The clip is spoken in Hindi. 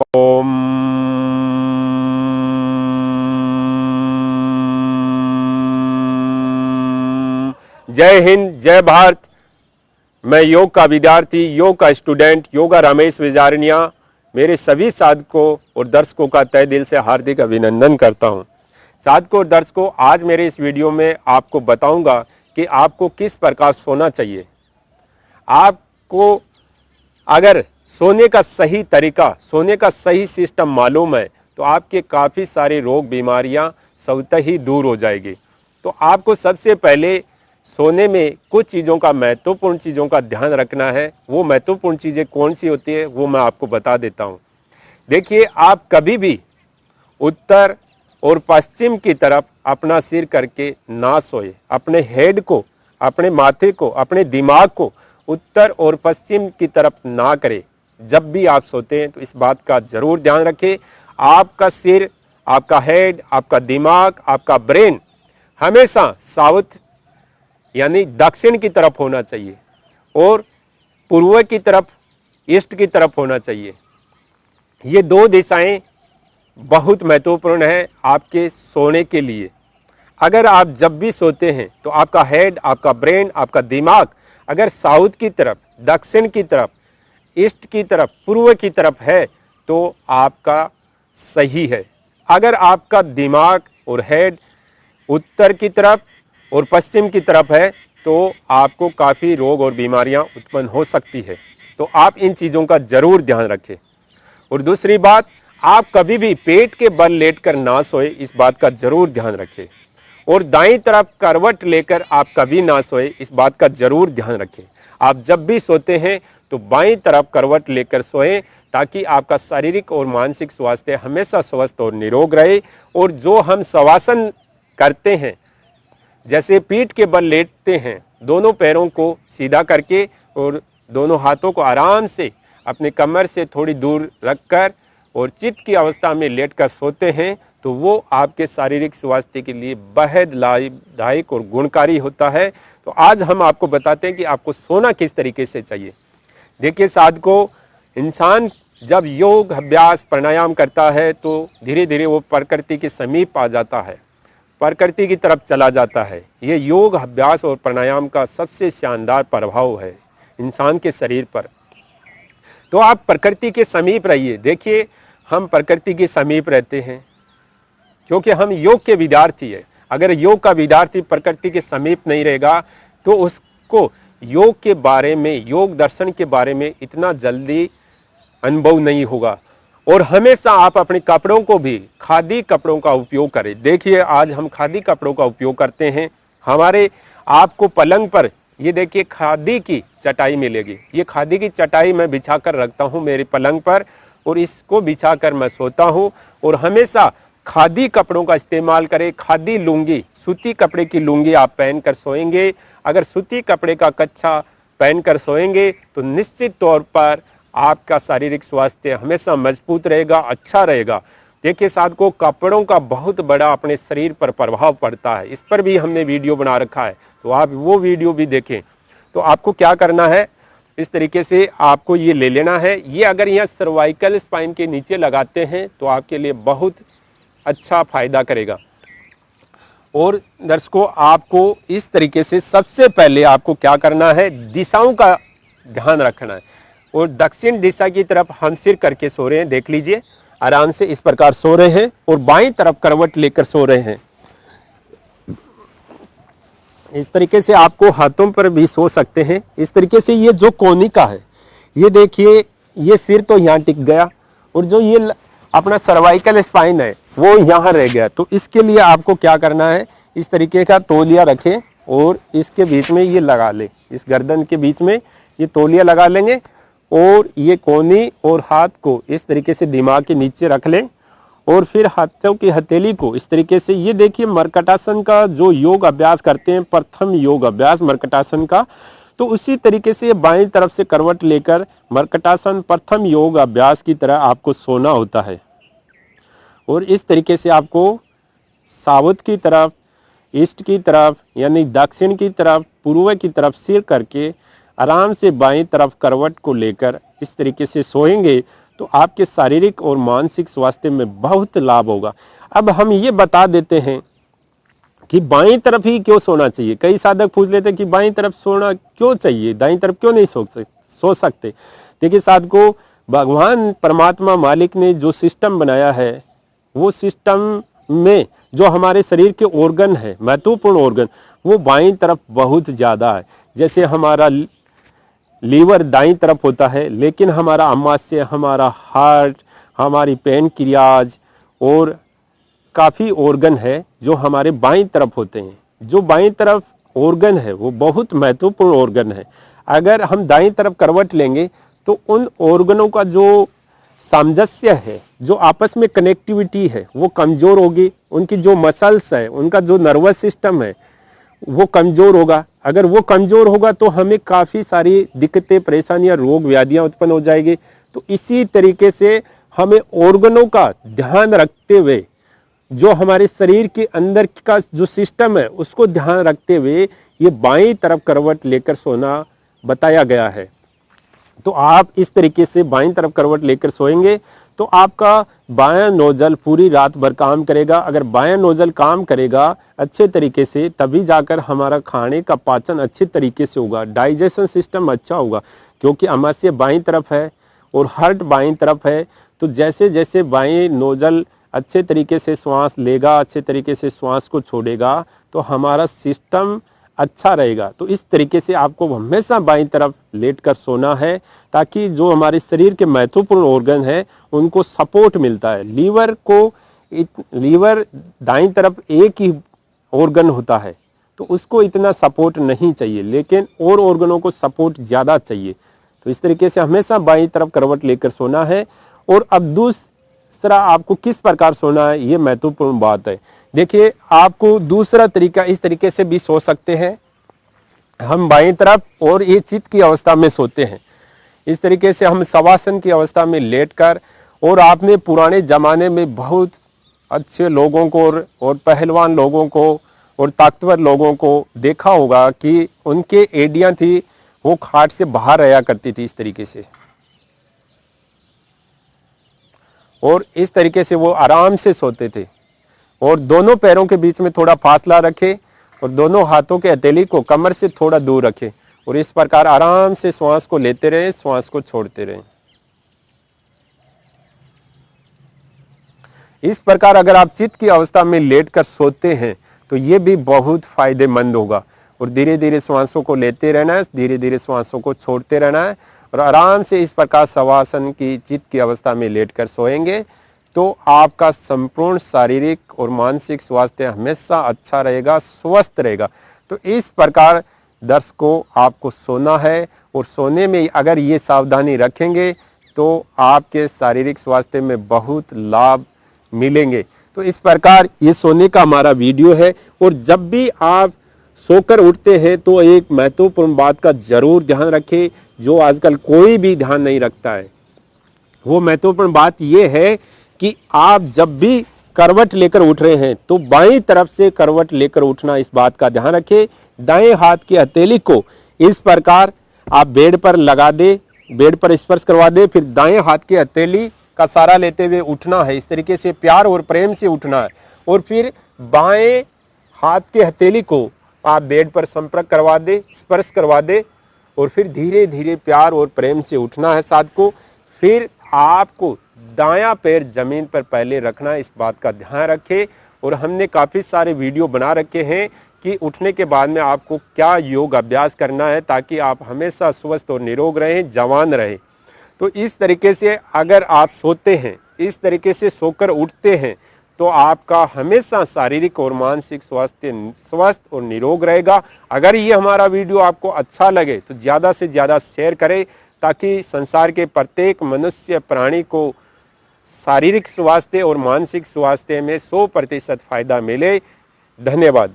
ओम। जय हिंद, जय भारत। मैं योग का विद्यार्थी, योग का स्टूडेंट, योगा रमेश विजारनिया मेरे सभी साधकों और दर्शकों का तहे दिल से हार्दिक अभिनंदन करता हूं। साधकों और दर्शकों, आज मेरे इस वीडियो में आपको बताऊंगा कि आपको किस प्रकार सोना चाहिए। आपको अगर सोने का सही तरीका, सोने का सही सिस्टम मालूम है तो आपके काफ़ी सारे रोग बीमारियां स्वतः ही दूर हो जाएगी। तो आपको सबसे पहले सोने में कुछ चीज़ों का, महत्वपूर्ण चीज़ों का ध्यान रखना है। वो महत्वपूर्ण चीज़ें कौन सी होती है वो मैं आपको बता देता हूँ। देखिए, आप कभी भी उत्तर और पश्चिम की तरफ अपना सिर करके ना सोए। अपने हेड को, अपने माथे को, अपने दिमाग को उत्तर और पश्चिम की तरफ ना करें। जब भी आप सोते हैं तो इस बात का जरूर ध्यान रखें। आपका सिर, आपका हेड, आपका दिमाग, आपका ब्रेन हमेशा साउथ यानी दक्षिण की तरफ होना चाहिए और पूर्व की तरफ, ईस्ट की तरफ होना चाहिए। ये दो दिशाएं बहुत महत्वपूर्ण है आपके सोने के लिए। अगर आप जब भी सोते हैं तो आपका हेड, आपका ब्रेन, आपका दिमाग अगर साउथ की तरफ, दक्षिण की तरफ, ईस्ट की तरफ, पूर्व की तरफ है तो आपका सही है। अगर आपका दिमाग और हेड उत्तर की तरफ और पश्चिम की तरफ है तो आपको काफ़ी रोग और बीमारियां उत्पन्न हो सकती है। तो आप इन चीज़ों का जरूर ध्यान रखें। और दूसरी बात, आप कभी भी पेट के बल लेटकर ना सोए, इस बात का जरूर ध्यान रखें। और दाईं तरफ करवट लेकर आप कभी ना सोए, इस बात का जरूर ध्यान रखें। आप जब भी सोते हैं तो बाईं तरफ करवट लेकर सोएं ताकि आपका शारीरिक और मानसिक स्वास्थ्य हमेशा स्वस्थ और निरोग रहे। और जो हम शवासन करते हैं, जैसे पीठ के बल लेटते हैं, दोनों पैरों को सीधा करके और दोनों हाथों को आराम से अपने कमर से थोड़ी दूर रखकर और चित्त की अवस्था में लेटकर सोते हैं तो वो आपके शारीरिक स्वास्थ्य के लिए बेहद लाभदायक और गुणकारी होता है। तो आज हम आपको बताते हैं कि आपको सोना किस तरीके से चाहिए। देखिए साधकों, इंसान जब योग अभ्यास प्राणायाम करता है तो धीरे धीरे वो प्रकृति के समीप आ जाता है, प्रकृति की तरफ चला जाता है। ये योग अभ्यास और प्राणायाम का सबसे शानदार प्रभाव है इंसान के शरीर पर। तो आप प्रकृति के समीप रहिए। देखिए, हम प्रकृति के समीप रहते हैं क्योंकि हम योग के विद्यार्थी हैं। अगर योग का विद्यार्थी प्रकृति के समीप नहीं रहेगा तो उसको योग के बारे में, योग दर्शन के बारे में इतना जल्दी अनुभव नहीं होगा। और हमेशा आप अपने कपड़ों को भी खादी कपड़ों का उपयोग करें। देखिए, आज हम खादी कपड़ों का उपयोग करते हैं। हमारे आपको पलंग पर ये देखिए खादी की चटाई मिलेगी। ये खादी की चटाई मैं बिछा कर रखता हूँ मेरे पलंग पर और इसको बिछा कर मैं सोता हूँ। और हमेशा खादी कपड़ों का इस्तेमाल करें। खादी लुंगी, सूती कपड़े की लुंगी आप पहन कर सोएंगे। अगर सूती कपड़े का कच्छा पहन कर सोएंगे तो निश्चित तौर पर आपका शारीरिक स्वास्थ्य हमेशा मजबूत रहेगा, अच्छा रहेगा। देखिए साधकों, कपड़ों का बहुत बड़ा अपने शरीर पर प्रभाव पड़ता है। इस पर भी हमने वीडियो बना रखा है, तो आप वो वीडियो भी देखें। तो आपको क्या करना है, इस तरीके से आपको ये ले लेना है। ये अगर यहाँ सर्वाइकल स्पाइन के नीचे लगाते हैं तो आपके लिए बहुत अच्छा फायदा करेगा। और दर्शकों, आपको इस तरीके से सबसे पहले आपको क्या करना है, दिशाओं का ध्यान रखना है। और दक्षिण दिशा की तरफ हम सिर करके सो रहे हैं। देख लीजिए, आराम से इस प्रकार सो रहे हैं और बाईं तरफ करवट लेकर सो रहे हैं। इस तरीके से आपको हाथों पर भी सो सकते हैं। इस तरीके से ये जो कोनिका है, ये देखिए, ये सिर तो यहाँ टिक गया और जो ये अपना सर्वाइकल स्पाइन है वो यहाँ रह गया। तो इसके लिए आपको क्या करना है, इस तरीके का तौलिया रखें और इसके बीच में ये लगा ले। इस गर्दन के बीच में ये तौलिया लगा लेंगे और ये कोहनी और हाथ को इस तरीके से दिमाग के नीचे रख लें और फिर हाथों की हथेली को इस तरीके से, ये देखिए मर्कटासन का जो योग अभ्यास करते हैं, प्रथम योग अभ्यास मर्कटासन का, तो उसी तरीके से बाईं तरफ से करवट लेकर मर्कटासन प्रथम योग अभ्यास की तरह आपको सोना होता है। और इस तरीके से आपको साउथ की तरफ, ईस्ट की तरफ यानी दक्षिण की तरफ, पूर्व की तरफ सिर करके आराम से बाईं तरफ करवट को लेकर इस तरीके से सोएंगे तो आपके शारीरिक और मानसिक स्वास्थ्य में बहुत लाभ होगा। अब हम ये बता देते हैं कि बाईं तरफ ही क्यों सोना चाहिए। कई साधक पूछ लेते हैं कि बाईं तरफ सोना क्यों चाहिए, दाईं तरफ क्यों नहीं सो सकते। देखिए साधकों, भगवान परमात्मा मालिक ने जो सिस्टम बनाया है, वो सिस्टम में जो हमारे शरीर के ऑर्गन है, महत्वपूर्ण ऑर्गन, वो बाईं तरफ बहुत ज़्यादा है। जैसे हमारा लीवर दाईं तरफ होता है, लेकिन हमारा अमाशय, हमारा हार्ट, हमारी पेनक्रियाज और काफ़ी ऑर्गन है जो हमारे बाईं तरफ होते हैं। जो बाईं तरफ ऑर्गन है वो बहुत महत्वपूर्ण ऑर्गन है। अगर हम दाईं तरफ करवट लेंगे तो उन ऑर्गनों का जो सामंजस्य है, जो आपस में कनेक्टिविटी है, वो कमज़ोर होगी। उनकी जो मसल्स है, उनका जो नर्वस सिस्टम है, वो कमज़ोर होगा। अगर वो कमज़ोर होगा तो हमें काफ़ी सारी दिक्कतें, परेशानियां, रोग व्याधियां उत्पन्न हो जाएगी। तो इसी तरीके से हमें ऑर्गनों का ध्यान रखते हुए, जो हमारे शरीर के अंदर का जो सिस्टम है उसको ध्यान रखते हुए ये बाईं तरफ करवट लेकर सोना बताया गया है। तो आप इस तरीके से बाईं तरफ करवट लेकर सोएंगे तो आपका बायां नोजल पूरी रात भर काम करेगा। अगर बायां नोजल काम करेगा अच्छे तरीके से, तभी जाकर हमारा खाने का पाचन अच्छे तरीके से होगा, डाइजेशन सिस्टम अच्छा होगा। क्योंकि अमाशय बाईं तरफ है और हार्ट बाईं तरफ है, तो जैसे जैसे बाएं नोजल अच्छे तरीके से श्वास लेगा, अच्छे तरीके से श्वास को छोड़ेगा, तो हमारा सिस्टम अच्छा रहेगा। तो इस तरीके से आपको हमेशा बाईं तरफ लेटकर सोना है, ताकि जो हमारे शरीर के महत्वपूर्ण ऑर्गन है उनको सपोर्ट मिलता है। लीवर दाईं तरफ एक ही ऑर्गन होता है, तो उसको इतना सपोर्ट नहीं चाहिए, लेकिन और ऑर्गनों को सपोर्ट ज़्यादा चाहिए। तो इस तरीके से हमेशा बाईं तरफ करवट लेकर सोना है। और अब दूसरा आपको किस प्रकार सोना है, ये महत्वपूर्ण बात है। देखिए, आपको दूसरा तरीका इस तरीके से भी सो सकते हैं। हम बाईं तरफ और ये चित्त की अवस्था में सोते हैं। इस तरीके से हम शवासन की अवस्था में लेटकर, और आपने पुराने ज़माने में बहुत अच्छे लोगों को और पहलवान लोगों को और ताकतवर लोगों को देखा होगा कि उनके एडियां थी, वो खाट से बाहर रहा करती थी इस तरीके से, और इस तरीके से वो आराम से सोते थे। और दोनों पैरों के बीच में थोड़ा फासला रखे और दोनों हाथों के हथेली को कमर से थोड़ा दूर रखे, और इस प्रकार आराम से श्वास को लेते रहे, श्वास को छोड़ते रहे। इस प्रकार अगर आप चित्त की अवस्था में लेटकर सोते हैं तो ये भी बहुत फायदेमंद होगा। और धीरे धीरे श्वासों को लेते रहना है, धीरे धीरे श्वासों को छोड़ते रहना है, और आराम से इस प्रकार शवासन की चित्त की अवस्था में लेटकर सोएंगे तो आपका संपूर्ण शारीरिक और मानसिक स्वास्थ्य हमेशा अच्छा रहेगा, स्वस्थ रहेगा। तो इस प्रकार दर्शकों, आपको सोना है, और सोने में अगर ये सावधानी रखेंगे तो आपके शारीरिक स्वास्थ्य में बहुत लाभ मिलेंगे। तो इस प्रकार ये सोने का हमारा वीडियो है। और जब भी आप सोकर उठते हैं तो एक महत्वपूर्ण बात का जरूर ध्यान रखें, जो आजकल कोई भी ध्यान नहीं रखता है। वो महत्वपूर्ण बात ये है कि आप जब भी करवट लेकर उठ रहे हैं तो बाईं तरफ से करवट लेकर उठना, इस बात का ध्यान रखें। दाएं हाथ की हथेली को इस प्रकार आप बेड पर लगा दे, बेड पर स्पर्श करवा दे, फिर दाएं हाथ की हथेली का सहारा लेते हुए उठना है। इस तरीके से प्यार और प्रेम से उठना है, और फिर बाएं हाथ के हथेली को आप बेड पर संपर्क करवा दे, स्पर्श करवा दे, और फिर धीरे धीरे प्यार और प्रेम से उठना है साथ को। फिर आपको दायां पैर जमीन पर पहले रखना, इस बात का ध्यान रखें। और हमने काफ़ी सारे वीडियो बना रखे हैं कि उठने के बाद में आपको क्या योग अभ्यास करना है, ताकि आप हमेशा स्वस्थ और निरोग रहें, जवान रहें। तो इस तरीके से अगर आप सोते हैं, इस तरीके से सोकर उठते हैं, तो आपका हमेशा शारीरिक और मानसिक स्वास्थ्य स्वस्थ और निरोग रहेगा। अगर ये हमारा वीडियो आपको अच्छा लगे तो ज़्यादा से ज़्यादा शेयर करें, ताकि संसार के प्रत्येक मनुष्य प्राणी को शारीरिक स्वास्थ्य और मानसिक स्वास्थ्य में 100% फायदा मिले। धन्यवाद।